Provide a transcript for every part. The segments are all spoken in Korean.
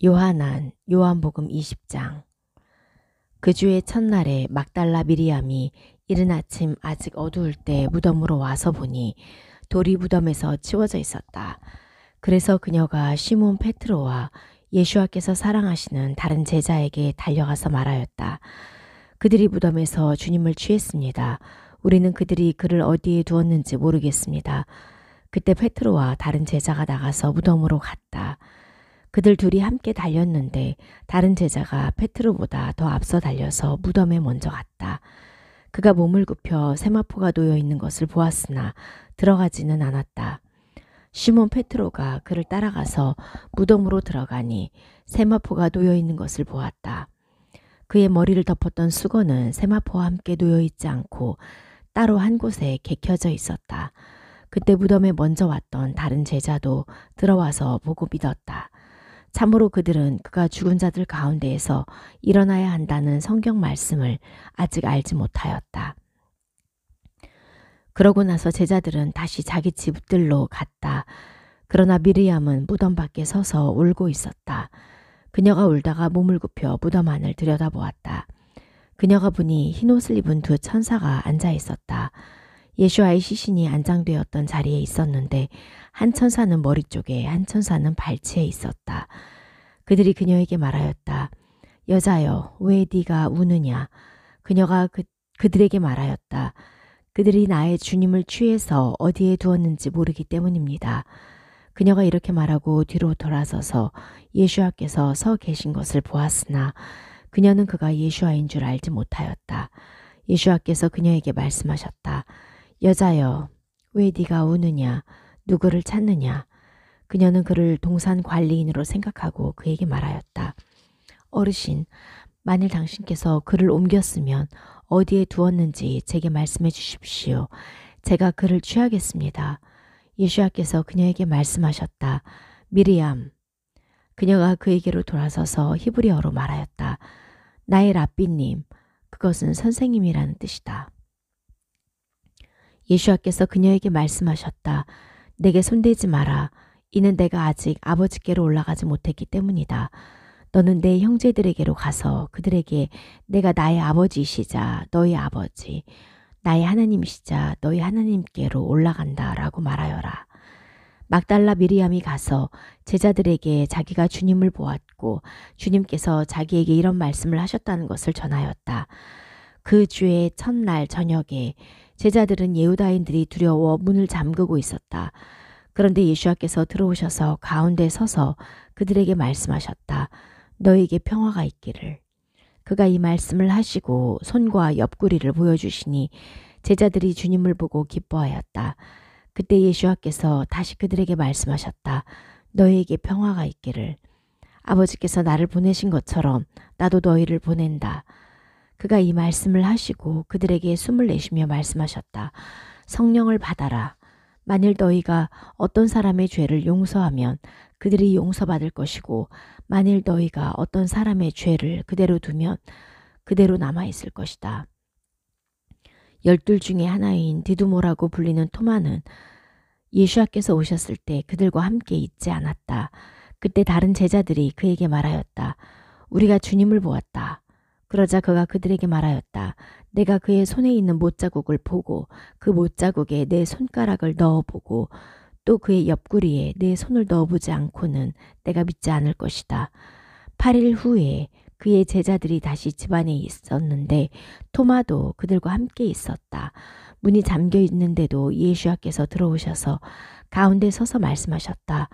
요한복음 20장. 그 주의 첫날에 막달라 미리암이 이른 아침 아직 어두울 때 무덤으로 와서 보니 돌이 무덤에서 치워져 있었다. 그래서 그녀가 시몬 페트로와 예수와께서 사랑하시는 다른 제자에게 달려가서 말하였다. 그들이 무덤에서 주님을 취했습니다. 우리는 그들이 그를 어디에 두었는지 모르겠습니다. 그때 페트로와 다른 제자가 나가서 무덤으로 갔다. 그들 둘이 함께 달렸는데 다른 제자가 페트로보다 더 앞서 달려서 무덤에 먼저 갔다. 그가 몸을 굽혀 세마포가 놓여 있는 것을 보았으나 들어가지는 않았다. 시몬 페트로가 그를 따라가서 무덤으로 들어가니 세마포가 놓여 있는 것을 보았다. 그의 머리를 덮었던 수건은 세마포와 함께 놓여 있지 않고 따로 한 곳에 개켜져 있었다. 그때 무덤에 먼저 왔던 다른 제자도 들어와서 보고 믿었다. 참으로 그들은 그가 죽은 자들 가운데에서 일어나야 한다는 성경 말씀을 아직 알지 못하였다. 그러고 나서 제자들은 다시 자기 집들로 갔다. 그러나 미리암은 무덤 밖에 서서 울고 있었다. 그녀가 울다가 몸을 굽혀 무덤 안을 들여다보았다. 그녀가 보니 흰옷을 입은 두 천사가 앉아 있었다. 예수와의 시신이 안장되었던 자리에 있었는데 한 천사는 머리 쪽에 한 천사는 발치에 있었다. 그들이 그녀에게 말하였다. 여자여, 왜 네가 우느냐? 그녀가 그들에게 말하였다. 그들이 나의 주님을 취해서 어디에 두었는지 모르기 때문입니다. 그녀가 이렇게 말하고 뒤로 돌아서서 예수와께서 서 계신 것을 보았으나 그녀는 그가 예수와인 줄 알지 못하였다. 예수와께서 그녀에게 말씀하셨다. 여자여, 왜 네가 우느냐? 누구를 찾느냐? 그녀는 그를 동산 관리인으로 생각하고 그에게 말하였다. 어르신, 만일 당신께서 그를 옮겼으면 어디에 두었는지 제게 말씀해 주십시오. 제가 그를 취하겠습니다. 예수와께서 그녀에게 말씀하셨다. 미리암. 그녀가 그에게로 돌아서서 히브리어로 말하였다. 나의 랍비님, 그것은 선생님이라는 뜻이다. 예수와께서 그녀에게 말씀하셨다. 내게 손대지 마라. 이는 내가 아직 아버지께로 올라가지 못했기 때문이다. 너는 내 형제들에게로 가서 그들에게 내가 나의 아버지이시자 너희 아버지, 나의 하나님이시자 너희 하나님께로 올라간다 라고 말하여라. 막달라 미리암이 가서 제자들에게 자기가 주님을 보았고 주님께서 자기에게 이런 말씀을 하셨다는 것을 전하였다. 그 주의 첫날 저녁에 제자들은 예후다인들이 두려워 문을 잠그고 있었다. 그런데 예수와께서 들어오셔서 가운데 서서 그들에게 말씀하셨다. 너에게 평화가 있기를. 그가 이 말씀을 하시고 손과 옆구리를 보여주시니 제자들이 주님을 보고 기뻐하였다. 그때 예수와께서 다시 그들에게 말씀하셨다. 너에게 평화가 있기를. 아버지께서 나를 보내신 것처럼 나도 너희를 보낸다. 그가 이 말씀을 하시고 그들에게 숨을 내쉬며 말씀하셨다. 성령을 받아라. 만일 너희가 어떤 사람의 죄를 용서하면 그들이 용서받을 것이고 만일 너희가 어떤 사람의 죄를 그대로 두면 그대로 남아있을 것이다. 12 중에 하나인 디두모라고 불리는 토마는 예수와께서 오셨을 때 그들과 함께 있지 않았다. 그때 다른 제자들이 그에게 말하였다. 우리가 주님을 보았다. 그러자 그가 그들에게 말하였다. 내가 그의 손에 있는 못자국을 보고 그 못자국에 내 손가락을 넣어보고 또 그의 옆구리에 내 손을 넣어보지 않고는 내가 믿지 않을 것이다. 8일 후에 그의 제자들이 다시 집안에 있었는데 토마도 그들과 함께 있었다. 문이 잠겨 있는데도 예수와께서 들어오셔서 가운데 서서 말씀하셨다.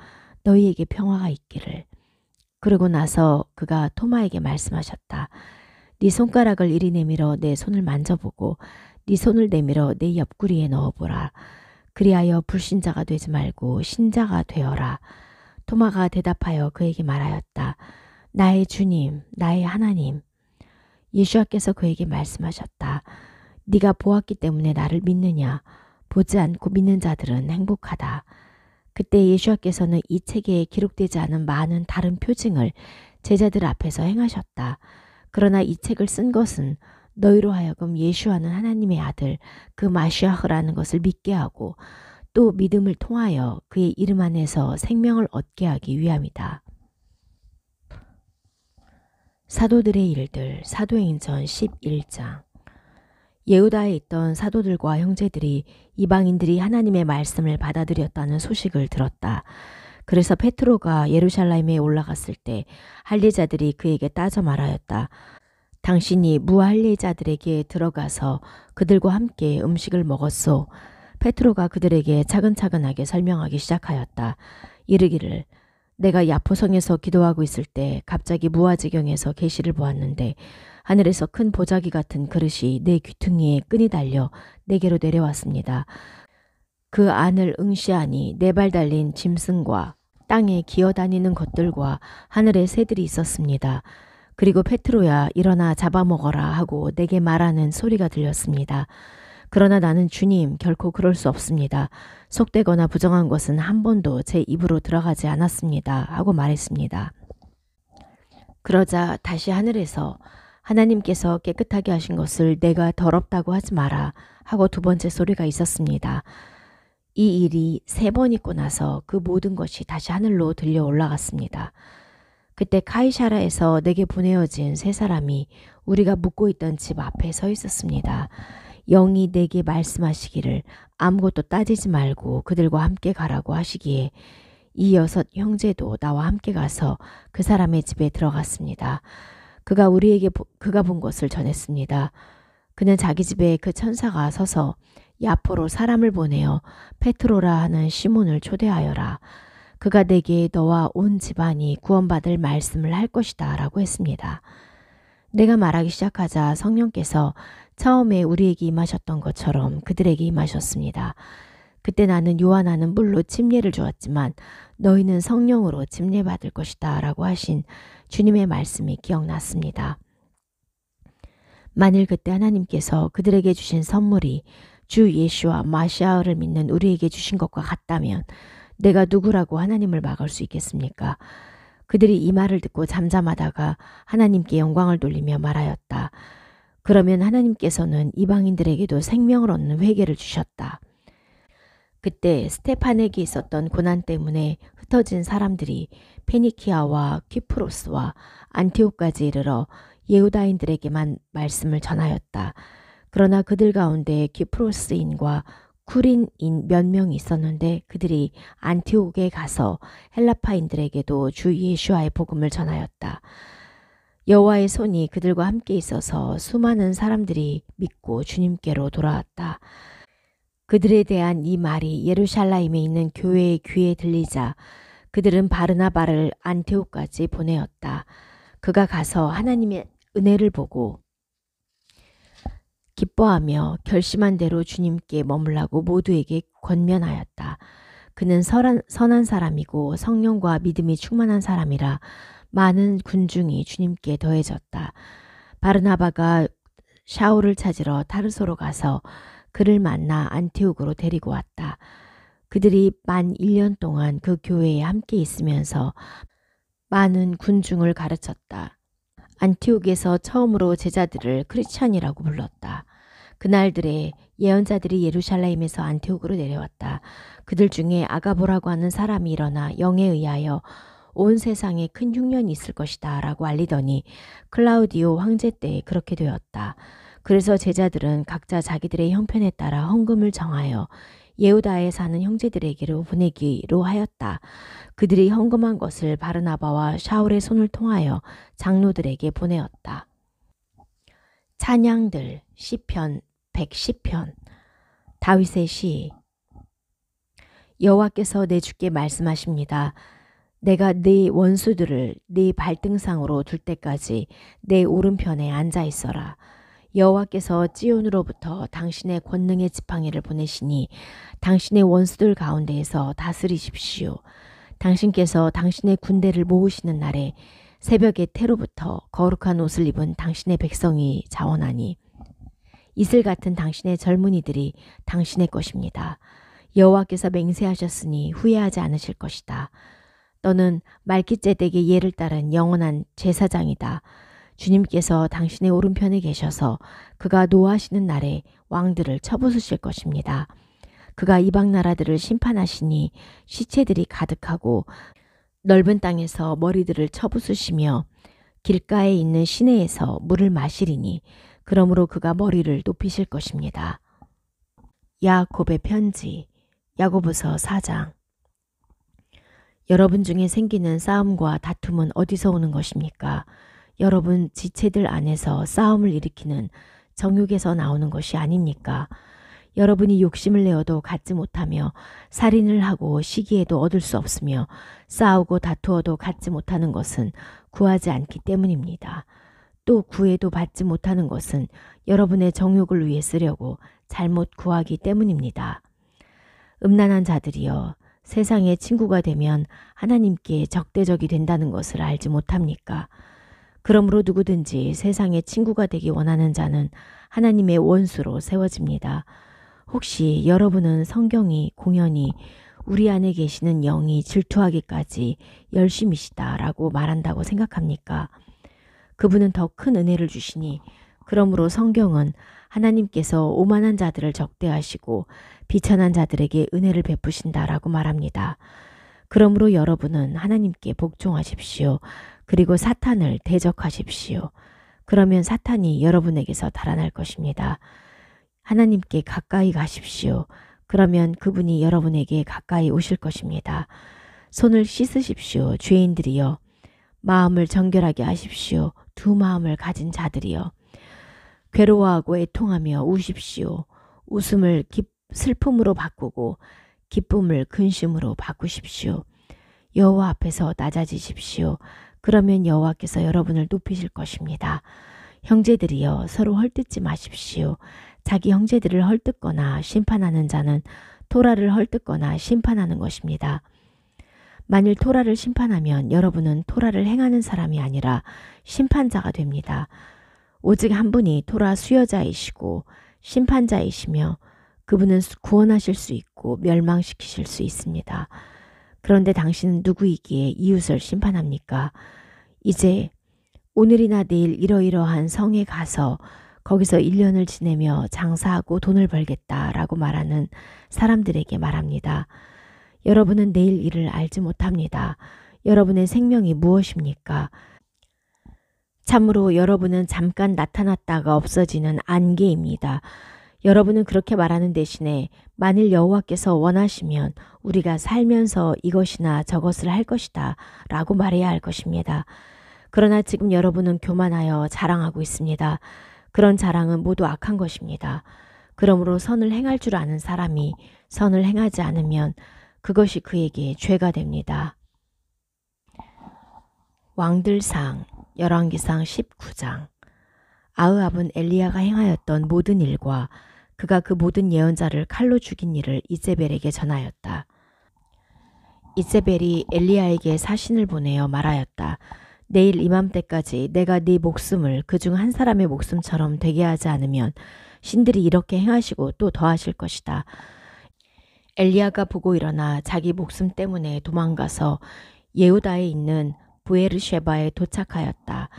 너희에게 평화가 있기를. 그러고 나서 그가 토마에게 말씀하셨다. 네 손가락을 이리 내밀어 내 손을 만져보고 네 손을 내밀어 내 옆구리에 넣어보라. 그리하여 불신자가 되지 말고 신자가 되어라. 토마가 대답하여 그에게 말하였다. 나의 주님, 나의 하나님. 예수와께서 그에게 말씀하셨다. 네가 보았기 때문에 나를 믿느냐? 보지 않고 믿는 자들은 행복하다. 그때 예수와께서는 이 책에 기록되지 않은 많은 다른 표징을 제자들 앞에서 행하셨다. 그러나 이 책을 쓴 것은 너희로 하여금 예수와는 하나님의 아들 그 마시아흐라는 것을 믿게 하고 또 믿음을 통하여 그의 이름 안에서 생명을 얻게 하기 위함이다. 사도들의 일들 사도행전 11장. 예후다에 있던 사도들과 형제들이 이방인들이 하나님의 말씀을 받아들였다는 소식을 들었다. 그래서 베드로가 예루살렘에 올라갔을 때 할례자들이 그에게 따져 말하였다. 당신이 무할례자들에게 들어가서 그들과 함께 음식을 먹었소. 베드로가 그들에게 차근차근하게 설명하기 시작하였다. 이르기를 내가 야포성에서 기도하고 있을 때 갑자기 무아지경에서 계시를 보았는데 하늘에서 큰 보자기 같은 그릇이 내 귀퉁이에 끈이 달려 내게로 내려왔습니다. 그 안을 응시하니 네 발 달린 짐승과 땅에 기어다니는 것들과 하늘의 새들이 있었습니다. 그리고 베드로야 일어나 잡아먹어라 하고 내게 말하는 소리가 들렸습니다. 그러나 나는 주님 결코 그럴 수 없습니다. 속되거나 부정한 것은 한 번도 제 입으로 들어가지 않았습니다. 하고 말했습니다. 그러자 다시 하늘에서 하나님께서 깨끗하게 하신 것을 내가 더럽다고 하지 마라 하고 두 번째 소리가 있었습니다. 이 일이 3번 있고 나서 그 모든 것이 다시 하늘로 들려 올라갔습니다. 그때 카이사라에서 내게 보내어진 3사람이 우리가 묵고 있던 집 앞에 서 있었습니다. 영이 내게 말씀하시기를 아무것도 따지지 말고 그들과 함께 가라고 하시기에 이 6 형제도 나와 함께 가서 그 사람의 집에 들어갔습니다. 그가 우리에게 그가 본 것을 전했습니다. 그는 자기 집에 그 천사가 서서 야포로 사람을 보내어 페트로라 하는 시몬을 초대하여라. 그가 내게 너와 온 집안이 구원받을 말씀을 할 것이다 라고 했습니다. 내가 말하기 시작하자 성령께서 처음에 우리에게 임하셨던 것처럼 그들에게 임하셨습니다. 그때 나는 요한하는 물로 침례를 주었지만 너희는 성령으로 침례받을 것이다 라고 하신 주님의 말씀이 기억났습니다. 만일 그때 하나님께서 그들에게 주신 선물이 주 예수와 마시아를 믿는 우리에게 주신 것과 같다면 내가 누구라고 하나님을 막을 수 있겠습니까? 그들이 이 말을 듣고 잠잠하다가 하나님께 영광을 돌리며 말하였다. 그러면 하나님께서는 이방인들에게도 생명을 얻는 회개를 주셨다. 그때 스테판에게 있었던 고난 때문에 흩어진 사람들이 페니키아와 키프로스와 안티옥까지 이르러 예후다인들에게만 말씀을 전하였다. 그러나 그들 가운데 키프로스인과 쿠린인 몇 명이 있었는데 그들이 안티옥에 가서 헬라파인들에게도 주 예수와의 복음을 전하였다. 여호와의 손이 그들과 함께 있어서 수많은 사람들이 믿고 주님께로 돌아왔다. 그들에 대한 이 말이 예루살렘에 있는 교회의 귀에 들리자 그들은 바르나바를 안티옥까지 보내었다. 그가 가서 하나님의 은혜를 보고 기뻐하며 결심한 대로 주님께 머물라고 모두에게 권면하였다. 그는 선한 사람이고 성령과 믿음이 충만한 사람이라 많은 군중이 주님께 더해졌다. 바르나바가 샤울을 찾으러 타르소로 가서 그를 만나 안티옥으로 데리고 왔다. 그들이 만 1년 동안 그 교회에 함께 있으면서 많은 군중을 가르쳤다. 안티옥에서 처음으로 제자들을 크리스찬이라고 불렀다. 그날들에 예언자들이 예루살렘에서 안티옥으로 내려왔다. 그들 중에 아가보라고 하는 사람이 일어나 영에 의하여 온 세상에 큰 흉년이 있을 것이다 라고 알리더니 클라우디오 황제 때 그렇게 되었다. 그래서 제자들은 각자 자기들의 형편에 따라 헌금을 정하여 예후다에 사는 형제들에게로 보내기로 하였다. 그들이 헌금한 것을 바르나바와 샤울의 손을 통하여 장로들에게 보내었다. 찬양들 시편 110편 다윗의 시. 여호와께서 내 주께 말씀하십니다. 내가 네 원수들을 네 발등상으로 둘 때까지 내 오른편에 앉아 있어라. 여호와께서 찌온으로부터 당신의 권능의 지팡이를 보내시니 당신의 원수들 가운데에서 다스리십시오. 당신께서 당신의 군대를 모으시는 날에 새벽의 태로부터 거룩한 옷을 입은 당신의 백성이 자원하니 이슬 같은 당신의 젊은이들이 당신의 것입니다. 여호와께서 맹세하셨으니 후회하지 않으실 것이다. 너는 말기ጼ덱의 예를 따른 영원한 제사장이다. 주님께서 당신의 오른편에 계셔서 그가 노하시는 날에 왕들을 쳐부수실 것입니다. 그가 이방 나라들을 심판하시니 시체들이 가득하고 넓은 땅에서 머리들을 쳐부수시며 길가에 있는 시내에서 물을 마시리니 그러므로 그가 머리를 높이실 것입니다. 야곱의 편지 야고보서 4장. 여러분 중에 생기는 싸움과 다툼은 어디서 오는 것입니까? 여러분 지체들 안에서 싸움을 일으키는 정욕에서 나오는 것이 아닙니까? 여러분이 욕심을 내어도 갖지 못하며 살인을 하고 시기에도 얻을 수 없으며 싸우고 다투어도 갖지 못하는 것은 구하지 않기 때문입니다. 또 구해도 받지 못하는 것은 여러분의 정욕을 위해 쓰려고 잘못 구하기 때문입니다. 음란한 자들이여, 세상의 친구가 되면 하나님께 적대적이 된다는 것을 알지 못합니까? 그러므로 누구든지 세상의 친구가 되기 원하는 자는 하나님의 원수로 세워집니다. 혹시 여러분은 성경이 공연히 우리 안에 계시는 영이 질투하기까지 열심이시다라고 말한다고 생각합니까? 그분은 더 큰 은혜를 주시니 그러므로 성경은 하나님께서 오만한 자들을 적대하시고 비천한 자들에게 은혜를 베푸신다라고 말합니다. 그러므로 여러분은 하나님께 복종하십시오. 그리고 사탄을 대적하십시오. 그러면 사탄이 여러분에게서 달아날 것입니다. 하나님께 가까이 가십시오. 그러면 그분이 여러분에게 가까이 오실 것입니다. 손을 씻으십시오. 죄인들이여. 마음을 정결하게 하십시오. 두 마음을 가진 자들이여. 괴로워하고 애통하며 우십시오. 웃음을 슬픔으로 바꾸고 기쁨을 근심으로 바꾸십시오. 여호와 앞에서 낮아지십시오. 그러면 여호와께서 여러분을 높이실 것입니다. 형제들이여, 서로 헐뜯지 마십시오. 자기 형제들을 헐뜯거나 심판하는 자는 토라를 헐뜯거나 심판하는 것입니다. 만일 토라를 심판하면 여러분은 토라를 행하는 사람이 아니라 심판자가 됩니다. 오직 한 분이 토라 수여자이시고 심판자이시며 그분은 구원하실 수 있고 멸망시키실 수 있습니다. 그런데 당신은 누구이기에 이웃을 심판합니까? 이제 오늘이나 내일 이러이러한 성에 가서 거기서 1년을 지내며 장사하고 돈을 벌겠다라고 말하는 사람들에게 말합니다. 여러분은 내일 일을 알지 못합니다. 여러분의 생명이 무엇입니까? 참으로 여러분은 잠깐 나타났다가 없어지는 안개입니다. 여러분은 그렇게 말하는 대신에 만일 여호와께서 원하시면 우리가 살면서 이것이나 저것을 할 것이다 라고 말해야 할 것입니다. 그러나 지금 여러분은 교만하여 자랑하고 있습니다. 그런 자랑은 모두 악한 것입니다. 그러므로 선을 행할 줄 아는 사람이 선을 행하지 않으면 그것이 그에게 죄가 됩니다. 왕들상 열왕기상 19장. 아흐압은 엘리야가 행하였던 모든 일과 그가 그 모든 예언자를 칼로 죽인 일을 이세벨에게 전하였다. 이세벨이 엘리야에게 사신을 보내어 말하였다. 내일 이맘때까지 내가 네 목숨을 그중 한 사람의 목숨처럼 되게 하지 않으면 신들이 이렇게 행하시고 또 더하실 것이다. 엘리야가 보고 일어나 자기 목숨 때문에 도망가서 예후다에 있는 부에르쉐바에 도착하였다.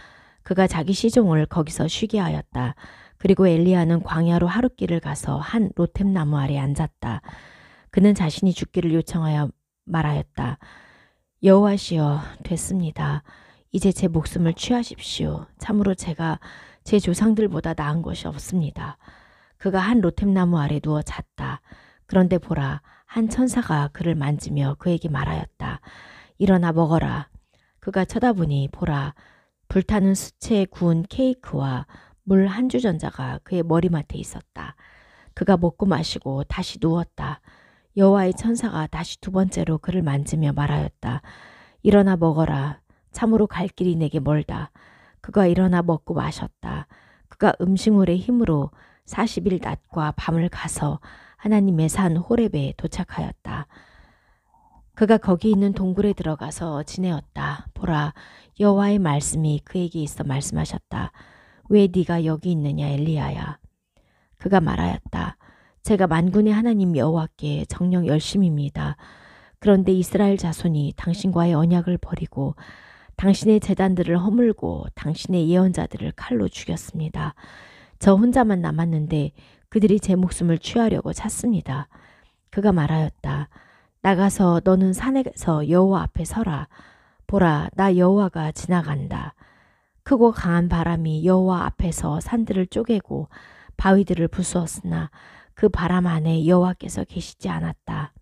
그가 자기 시종을 거기서 쉬게 하였다. 그리고 엘리야는 광야로 하룻길을 가서 한 로템나무 아래 앉았다. 그는 자신이 죽기를 요청하여 말하였다. 여호와시여, 됐습니다. 이제 제 목숨을 취하십시오. 참으로 제가 제 조상들보다 나은 것이 없습니다. 그가 한 로템나무 아래 누워 잤다. 그런데 보라, 한 천사가 그를 만지며 그에게 말하였다. 일어나 먹어라. 그가 쳐다보니 보라, 불타는 수채에 구운 케이크와 물 한 주전자가 그의 머리맡에 있었다. 그가 먹고 마시고 다시 누웠다. 여호와의 천사가 다시 두 번째로 그를 만지며 말하였다. 일어나 먹어라. 참으로 갈 길이 내게 멀다. 그가 일어나 먹고 마셨다. 그가 음식물의 힘으로 40일 낮과 밤을 가서 하나님의 산 호렙에 도착하였다. 그가 거기 있는 동굴에 들어가서 지내었다. 보라, 여호와의 말씀이 그에게 있어 말씀하셨다. 왜 네가 여기 있느냐, 엘리야야. 그가 말하였다. 제가 만군의 하나님 여호와께 정녕 열심입니다. 그런데 이스라엘 자손이 당신과의 언약을 버리고 당신의 제단들을 허물고 당신의 예언자들을 칼로 죽였습니다. 저 혼자만 남았는데 그들이 제 목숨을 취하려고 찾습니다. 그가 말하였다. 나가서 너는 산에서 여호와 앞에 서라. 보라, 나 여호와가 지나간다. 크고 강한 바람이 여호와 앞에서 산들을 쪼개고 바위들을 부수었으나 그 바람 안에 여호와께서 계시지 않았다.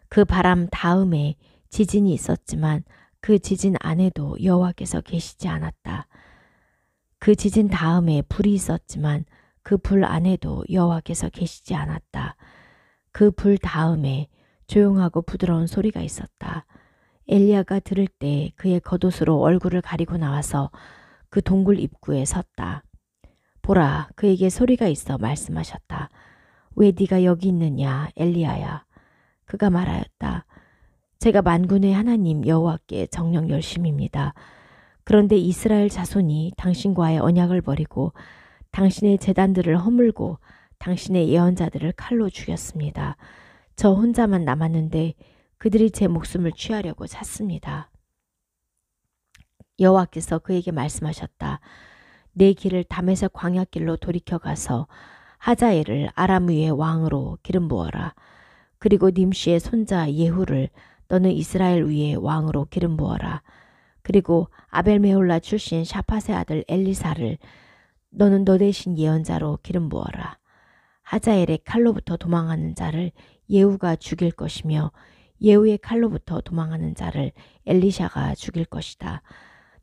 그 바람 다음에 지진이 있었지만 그 지진 안에도 여호와께서 계시지 않았다. 그 지진 다음에 불이 있었지만 그 불 안에도 여호와께서 계시지 않았다. 그 불 다음에 조용하고 부드러운 소리가 있었다. 엘리야가 들을 때 그의 겉옷으로 얼굴을 가리고 나와서 그 동굴 입구에 섰다. 보라, 그에게 소리가 있어 말씀하셨다. 왜 네가 여기 있느냐, 엘리야야. 그가 말하였다. 제가 만군의 하나님 여호와께 정녕 열심입니다. 그런데 이스라엘 자손이 당신과의 언약을 버리고 당신의 제단들을 허물고 당신의 예언자들을 칼로 죽였습니다. 저 혼자만 남았는데 그들이 제 목숨을 취하려고 찼습니다. 여호와께서 그에게 말씀하셨다. 내 길을 다메섹 광야길로 돌이켜 가서 하자엘을 아람 위의 왕으로 기름 부어라. 그리고 님시의 손자 예후를 너는 이스라엘 위의 왕으로 기름 부어라. 그리고 아벨메홀라 출신 샤팟의 아들 엘리사를 너는 너 대신 예언자로 기름 부어라. 하자엘의 칼로부터 도망하는 자를 예후가 죽일 것이며 예후의 칼로부터 도망하는 자를 엘리샤가 죽일 것이다.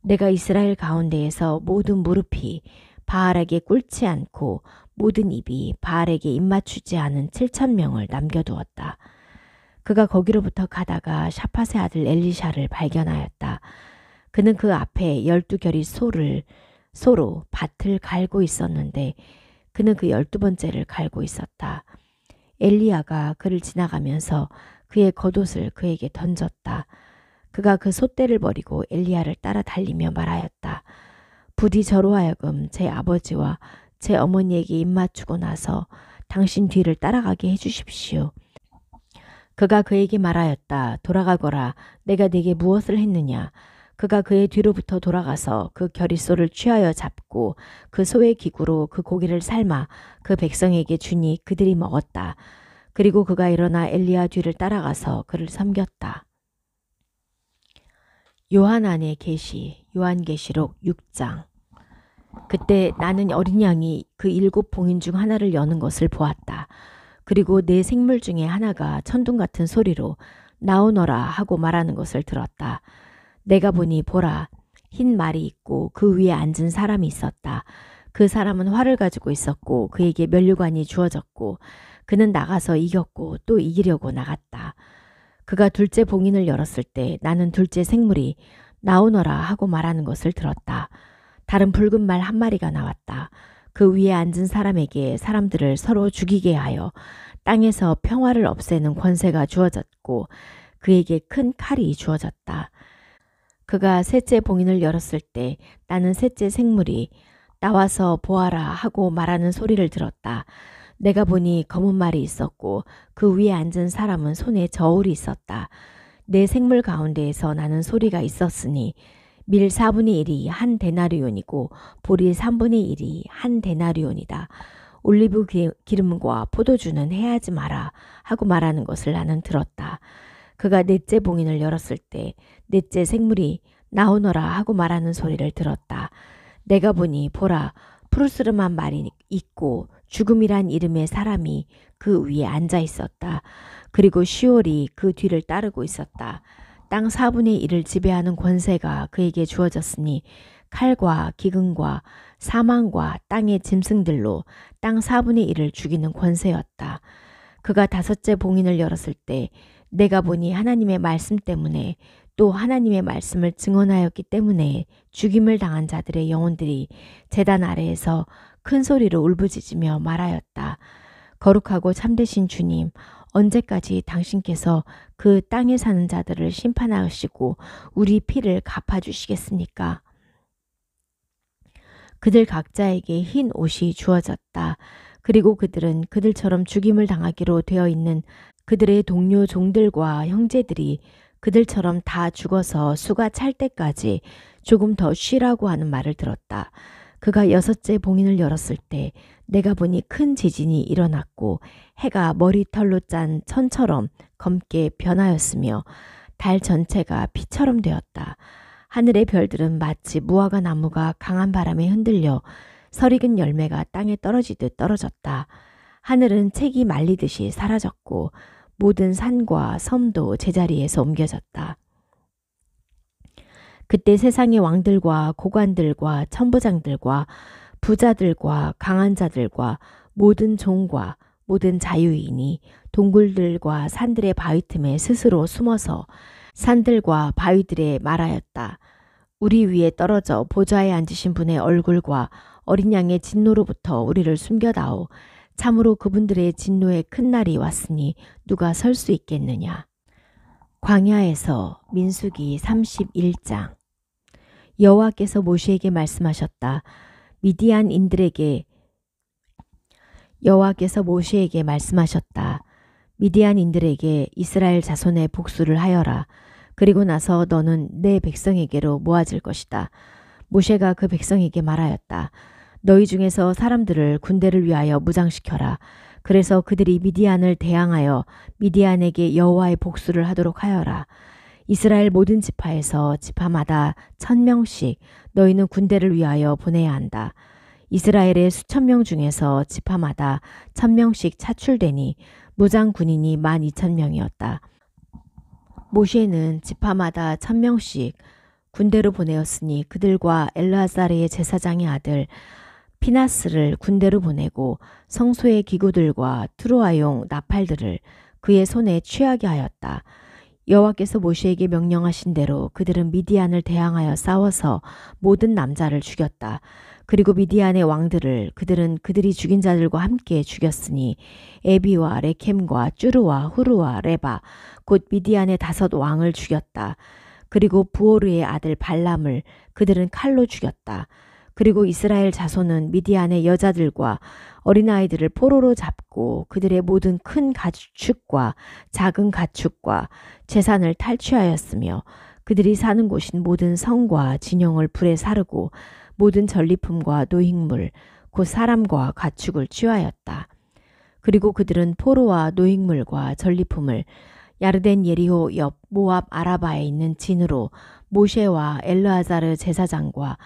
내가 이스라엘 가운데에서 모든 무릎이 바알에게 꿇지 않고 모든 입이 바알에게 입맞추지 않은 7,000명을 남겨두었다. 그가 거기로부터 가다가 샤팟의 아들 엘리샤를 발견하였다. 그는 그 앞에 12결이 소로 밭을 갈고 있었는데 그는 그 12번째를 갈고 있었다. 엘리야가 그를 지나가면서 그의 겉옷을 그에게 던졌다. 그가 그 솥대를 버리고 엘리야를 따라 달리며 말하였다. 부디 저로 하여금 제 아버지와 제 어머니에게 입맞추고 나서 당신 뒤를 따라가게 해주십시오. 그가 그에게 말하였다. 돌아가거라. 내가 네게 무엇을 했느냐. 그가 그의 뒤로부터 돌아가서 그 결의소를 취하여 잡고 그 소의 기구로 그 고기를 삶아 그 백성에게 주니 그들이 먹었다. 그리고 그가 일어나 엘리야 뒤를 따라가서 그를 섬겼다. 요한안의 계시, 요한계시록 6장. 그때 나는 어린 양이 그 7 봉인 중 하나를 여는 것을 보았다. 그리고 네 생물 중에 하나가 천둥 같은 소리로 나오너라 하고 말하는 것을 들었다. 내가 보니 보라, 흰 말이 있고 그 위에 앉은 사람이 있었다. 그 사람은 활을 가지고 있었고 그에게 면류관이 주어졌고 그는 나가서 이겼고 또 이기려고 나갔다. 그가 둘째 봉인을 열었을 때 나는 둘째 생물이 나오너라 하고 말하는 것을 들었다. 다른 붉은 말 한 마리가 나왔다. 그 위에 앉은 사람에게 사람들을 서로 죽이게 하여 땅에서 평화를 없애는 권세가 주어졌고 그에게 큰 칼이 주어졌다. 그가 셋째 봉인을 열었을 때 나는 셋째 생물이 나와서 보아라 하고 말하는 소리를 들었다. 내가 보니 검은 말이 있었고 그 위에 앉은 사람은 손에 저울이 있었다. 네 생물 가운데에서 나는 소리가 있었으니 밀 4분의 1이 한 데나리온이고 보리 3분의 1이 한 데나리온이다. 올리브 기름과 포도주는 해하지 마라 하고 말하는 것을 나는 들었다. 그가 넷째 봉인을 열었을 때 넷째 생물이 나오너라 하고 말하는 소리를 들었다. 내가 보니 보라, 푸르스름한 말이 있고 죽음이란 이름의 사람이 그 위에 앉아 있었다. 그리고 시올이 그 뒤를 따르고 있었다. 땅 4분의 1을 지배하는 권세가 그에게 주어졌으니 칼과 기근과 사망과 땅의 짐승들로 땅 4분의 1을 죽이는 권세였다. 그가 다섯째 봉인을 열었을 때 내가 보니 하나님의 말씀 때문에 또 하나님의 말씀을 증언하였기 때문에 죽임을 당한 자들의 영혼들이 제단 아래에서 큰 소리로 울부짖으며 말하였다. 거룩하고 참되신 주님, 언제까지 당신께서 그 땅에 사는 자들을 심판하시고 우리 피를 갚아주시겠습니까? 그들 각자에게 흰 옷이 주어졌다. 그리고 그들은 그들처럼 죽임을 당하기로 되어 있는 그들의 동료 종들과 형제들이 그들처럼 다 죽어서 수가 찰 때까지 조금 더 쉬라고 하는 말을 들었다. 그가 여섯째 봉인을 열었을 때 내가 보니 큰 지진이 일어났고 해가 머리털로 짠 천처럼 검게 변하였으며 달 전체가 피처럼 되었다. 하늘의 별들은 마치 무화과 나무가 강한 바람에 흔들려 설익은 열매가 땅에 떨어지듯 떨어졌다. 하늘은 책이 말리듯이 사라졌고 모든 산과 섬도 제자리에서 옮겨졌다. 그때 세상의 왕들과 고관들과 천부장들과 부자들과 강한 자들과 모든 종과 모든 자유인이 동굴들과 산들의 바위 틈에 스스로 숨어서 산들과 바위들에 말하였다. 우리 위에 떨어져 보좌에 앉으신 분의 얼굴과 어린 양의 진노로부터 우리를 숨겨다오. 참으로 그분들의 진노의 큰 날이 왔으니 누가 설 수 있겠느냐. 광야에서 민수기 31장. 여호와께서 모세에게 말씀하셨다. 여호와께서 모세에게 말씀하셨다. 미디안인들에게 이스라엘 자손의 복수를 하여라. 그리고 나서 너는 내 백성에게로 모아질 것이다. 모세가 그 백성에게 말하였다. 너희 중에서 사람들을 군대를 위하여 무장시켜라. 그래서 그들이 미디안을 대항하여 미디안에게 여호와의 복수를 하도록 하여라. 이스라엘 모든 지파에서 지파마다 1000명씩 너희는 군대를 위하여 보내야 한다. 이스라엘의 수천 명 중에서 지파마다 1000명씩 차출되니 무장 군인이 12,000명이었다. 모세는 지파마다 1000명씩 군대로 보내었으니 그들과 엘르아사르의 제사장의 아들 피나스를 군대로 보내고 성소의 기구들과 트로아용 나팔들을 그의 손에 취하게 하였다. 여호와께서 모세에게 명령하신 대로 그들은 미디안을 대항하여 싸워서 모든 남자를 죽였다. 그리고 미디안의 왕들을 그들은 그들이 죽인 자들과 함께 죽였으니 에비와 레켐과 쭈르와 후르와 레바 곧 미디안의 5 왕을 죽였다. 그리고 부오르의 아들 발람을 그들은 칼로 죽였다. 그리고 이스라엘 자손은 미디안의 여자들과 어린아이들을 포로로 잡고 그들의 모든 큰 가축과 작은 가축과 재산을 탈취하였으며 그들이 사는 곳인 모든 성과 진영을 불에 사르고 모든 전리품과 노획물 곧 사람과 가축을 취하였다. 그리고 그들은 포로와 노획물과 전리품을 야르덴 예리호 옆 모압 아라바에 있는 진으로 모세와 엘르아자르 제사장과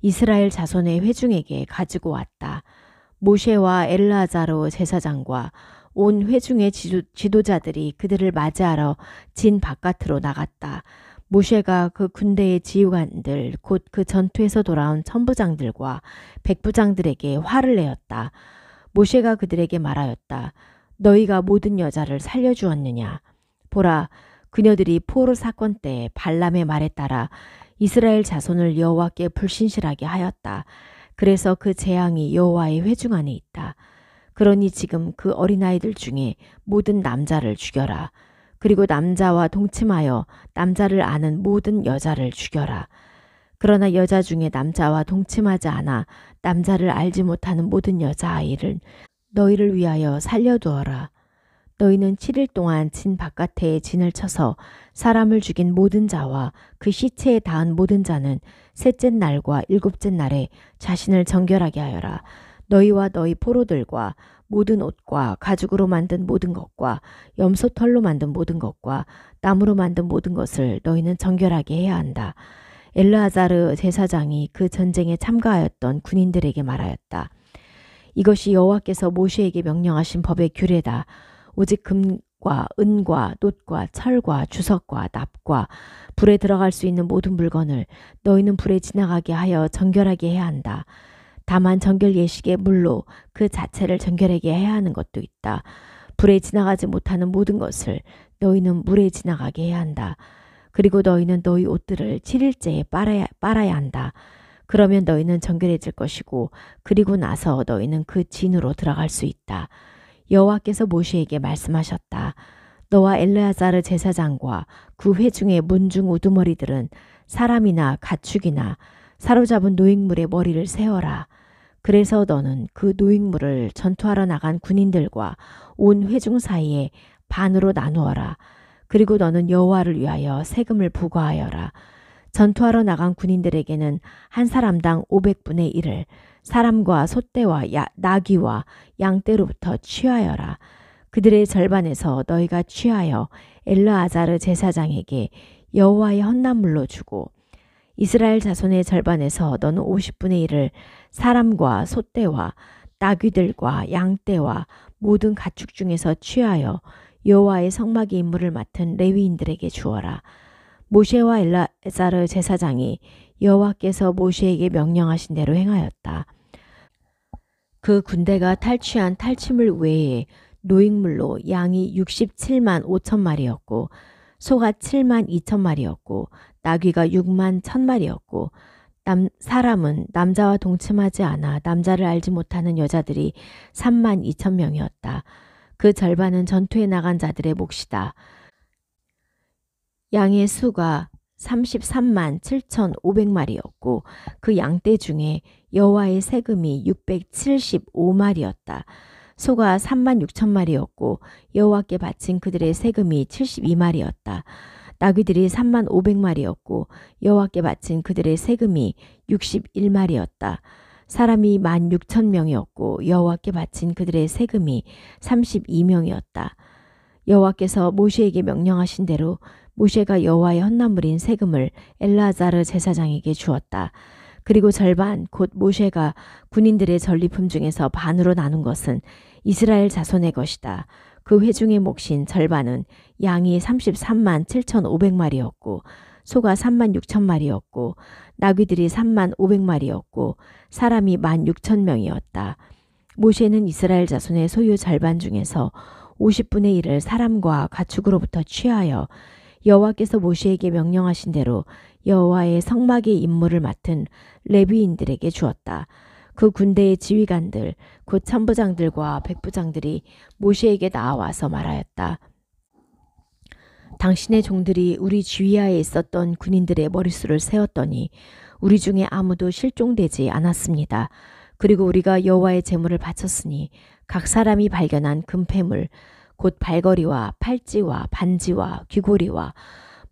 이스라엘 자손의 회중에게 가지고 왔다. 모세와 엘르아자르 제사장과 온 회중의 지도자들이 그들을 맞이하러 진 바깥으로 나갔다. 모세가 그 군대의 지휘관들 곧 그 전투에서 돌아온 천부장들과 백부장들에게 화를 내었다. 모세가 그들에게 말하였다. 너희가 모든 여자를 살려주었느냐. 보라, 그녀들이 포로 사건 때 발람의 말에 따라 이스라엘 자손을 여호와께 불신실하게 하였다. 그래서 그 재앙이 여호와의 회중 안에 있다. 그러니 지금 그 어린아이들 중에 모든 남자를 죽여라. 그리고 남자와 동침하여 남자를 아는 모든 여자를 죽여라. 그러나 여자 중에 남자와 동침하지 않아 남자를 알지 못하는 모든 여자아이를 너희를 위하여 살려두어라. 너희는 7일 동안 진 바깥에 진을 쳐서 사람을 죽인 모든 자와 그 시체에 닿은 모든 자는 셋째 날과 일곱째 날에 자신을 정결하게 하여라. 너희와 너희 포로들과 모든 옷과 가죽으로 만든 모든 것과 염소털로 만든 모든 것과 나무로 만든 모든 것을 너희는 정결하게 해야 한다. 엘르아자르 제사장이 그 전쟁에 참가하였던 군인들에게 말하였다. 이것이 여호와께서 모세에게 명령하신 법의 규례다. 오직 금과 은과 놋과 철과 주석과 납과 불에 들어갈 수 있는 모든 물건을 너희는 불에 지나가게 하여 정결하게 해야 한다. 다만 정결 예식의 물로 그 자체를 정결하게 해야 하는 것도 있다. 불에 지나가지 못하는 모든 것을 너희는 물에 지나가게 해야 한다. 그리고 너희는 너희 옷들을 7일째에 빨아야 한다. 그러면 너희는 정결해질 것이고 그리고 나서 너희는 그 진으로 들어갈 수 있다. 여호와께서 모세에게 말씀하셨다. 너와 엘르아자르 제사장과 그 회중의 문중 우두머리들은 사람이나 가축이나 사로잡은 노획물의 머리를 세워라. 그래서 너는 그 노획물을 전투하러 나간 군인들과 온 회중 사이에 반으로 나누어라. 그리고 너는 여호와를 위하여 세금을 부과하여라. 전투하러 나간 군인들에게는 한 사람당 500분의 1을 사람과 소떼와 나귀와 양떼로부터 취하여라. 그들의 절반에서 너희가 취하여 엘르아자르 제사장에게 여호와의 헌납물로 주고 이스라엘 자손의 절반에서 너는 50분의 1을 사람과 소떼와 나귀들과 양떼와 모든 가축 중에서 취하여 여호와의 성막의 임무를 맡은 레위인들에게 주어라. 모세와 엘라자르 제사장이 여호와께서 모세에게 명령하신 대로 행하였다. 그 군대가 탈취한 탈취물 외에 노획물로 양이 67만 5천 마리였고 소가 7만 2천 마리였고 나귀가 6만 1천 마리였고 사람은 남자와 동침하지 않아 남자를 알지 못하는 여자들이 3만 2천 명이었다. 그 절반은 전투에 나간 자들의 몫이다. 양의 수가 33만 7,500마리였고 그 양떼 중에 여호와의 세금이 675마리였다. 소가 3만 6천 마리였고 여호와께 바친 그들의 세금이 72마리였다. 나귀들이 3만 500마리였고 여호와께 바친 그들의 세금이 61마리였다. 사람이 1만 6천 명이었고 여호와께 바친 그들의 세금이 32명이었다. 여호와께서 모세에게 명령하신 대로 모세가 여호와의 헌나물인 세금을 엘라자르 제사장에게 주었다. 그리고 절반 곧 모세가 군인들의 전리품 중에서 반으로 나눈 것은 이스라엘 자손의 것이다. 그 회중의 몫인 절반은 양이 33만 7,500마리였고 소가 3만 6천 마리였고 나귀들이 3만 500마리였고 사람이 1만 6천 명이었다. 모세는 이스라엘 자손의 소유 절반 중에서 50분의 1을 사람과 가축으로부터 취하여 여호와께서 모세에게 명령하신 대로 여호와의 성막의 임무를 맡은 레위인들에게 주었다. 그 군대의 지휘관들 곧 천부장들과 백부장들이 모세에게 나와서 말하였다. 당신의 종들이 우리 주위하에 있었던 군인들의 머릿수를 세었더니 우리 중에 아무도 실종되지 않았습니다. 그리고 우리가 여호와의 제물을 바쳤으니 각 사람이 발견한 금폐물 곧 발걸이와 팔찌와 반지와 귀고리와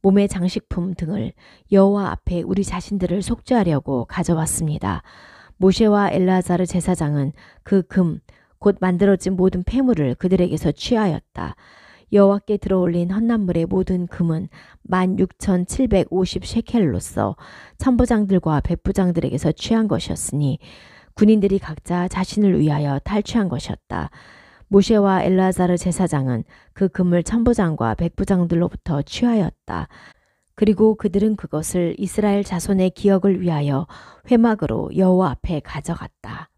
몸의 장식품 등을 여호와 앞에 우리 자신들을 속죄하려고 가져왔습니다. 모세와 엘라자르 제사장은 그 금 곧 만들어진 모든 폐물을 그들에게서 취하였다. 여호와께 들어올린 헌납물의 모든 금은 16,750 셰켈로서 천부장들과 백부장들에게서 취한 것이었으니 군인들이 각자 자신을 위하여 탈취한 것이었다. 모세와 엘라자르 제사장은 그 금을 천부장과 백부장들로부터 취하였다. 그리고 그들은 그것을 이스라엘 자손의 기억을 위하여 회막으로 여호와 앞에 가져갔다.